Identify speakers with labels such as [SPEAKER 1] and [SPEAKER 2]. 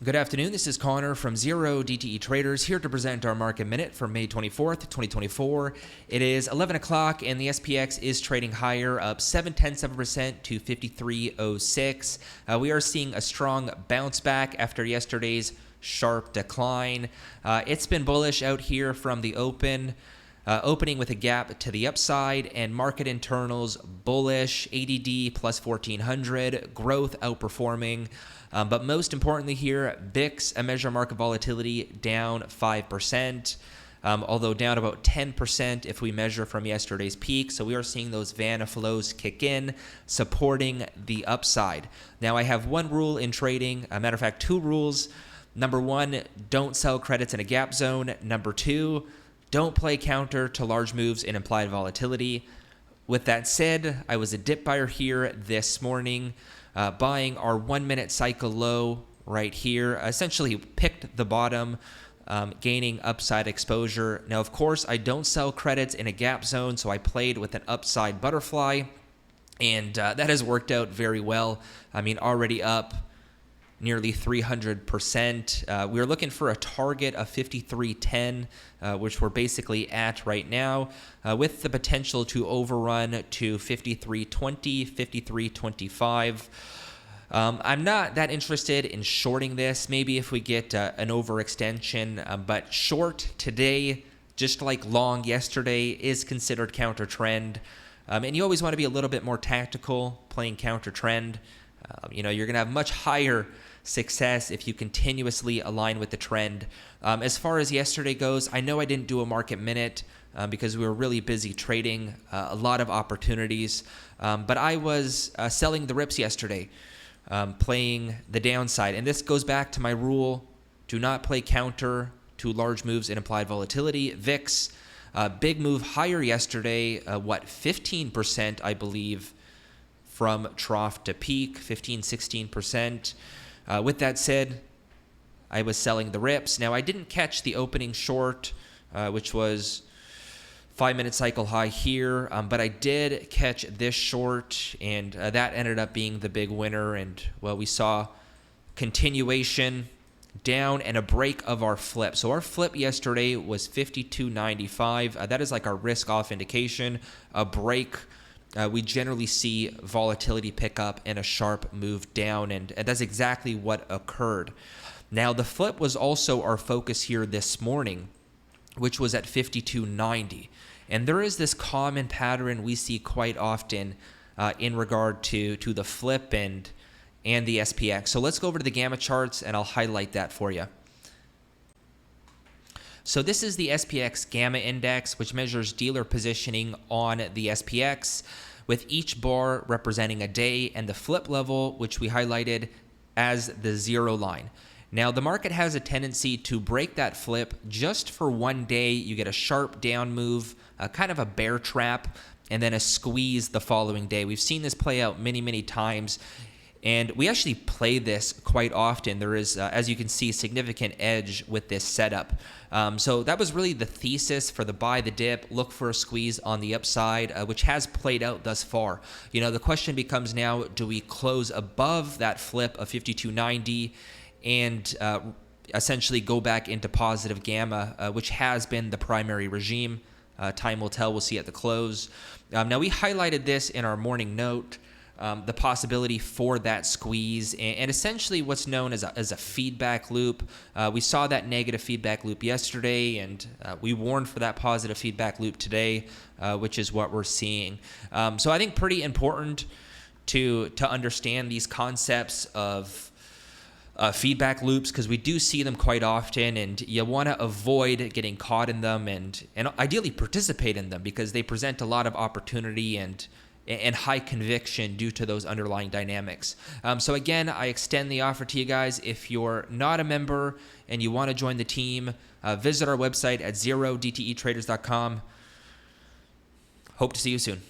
[SPEAKER 1] Good afternoon, this is Connor from 0DTE Traders here to present our market minute for May 24th, 2024. It is 11 o'clock and the SPX is trading higher, up 0.7% to 53.06. We are seeing a strong bounce back after yesterday's sharp decline. It's been bullish out here from the opening with a gap to the upside, and market internals bullish, ADD plus 1400, growth outperforming. But most importantly here, VIX, a measure of market volatility, down 5%, although down about 10% if we measure from yesterday's peak. So we are seeing those Vanna flows kick in, supporting the upside. Now I have one rule in trading, a matter of fact, two rules. Number one, don't sell credits in a gap zone. Number two, don't play counter to large moves in implied volatility. With that said, I was a dip buyer here this morning, buying our 1 minute cycle low right here. Essentially picked the bottom, gaining upside exposure. Now, of course, I don't sell credits in a gap zone, so I played with an upside butterfly, and that has worked out very well. I mean, already up nearly 300%. We're looking for a target of 53.10, which we're basically at right now, with the potential to overrun to 53.20, 53.25. I'm not that interested in shorting this. Maybe if we get an overextension, but short today, just like long yesterday, is considered counter trend. And you always want to be a little bit more tactical playing counter trend. You're going to have much higher success if you continuously align with the trend. As far as yesterday goes, I know I didn't do a market minute because we were really busy trading, a lot of opportunities. But I was selling the rips yesterday, playing the downside. And this goes back to my rule, do not play counter to large moves in implied volatility. VIX, big move higher yesterday, 15%, I believe, from trough to peak, 16%. With that said, I was selling the rips. Now, I didn't catch the opening short, which was 5 minute cycle high here, but I did catch this short, and that ended up being the big winner. And, well, we saw continuation down and a break of our flip. So our flip yesterday was 52.95. That is like our risk off indication, a break. We generally see volatility pick up and a sharp move down, and that's exactly what occurred. Now, the flip was also our focus here this morning, which was at 52.90. And there is this common pattern we see quite often in regard to the flip and the SPX. So let's go over to the gamma charts, and I'll highlight that for you. So this is the SPX Gamma Index, which measures dealer positioning on the SPX, with each bar representing a day and the flip level, which we highlighted as the zero line. Now, the market has a tendency to break that flip just for one day. You get a sharp down move, kind of a bear trap, and then a squeeze the following day. We've seen this play out many, many times. And we actually play this quite often. There is, as you can see, significant edge with this setup. So that was really the thesis for the buy the dip, look for a squeeze on the upside, which has played out thus far. The question becomes now, do we close above that flip of 52.90 and essentially go back into positive gamma, which has been the primary regime? Time will tell. We'll see at the close. Now, we highlighted this in our morning note. The possibility for that squeeze and essentially what's known as a feedback loop. We saw that negative feedback loop yesterday, and we warned for that positive feedback loop today, which is what we're seeing. So I think pretty important to understand these concepts of feedback loops, because we do see them quite often, and you want to avoid getting caught in them and ideally participate in them, because they present a lot of opportunity and high conviction due to those underlying dynamics. So again, I extend the offer to you guys. If you're not a member and you want to join the team, visit our website at 0DTEtraders.com. Hope to see you soon.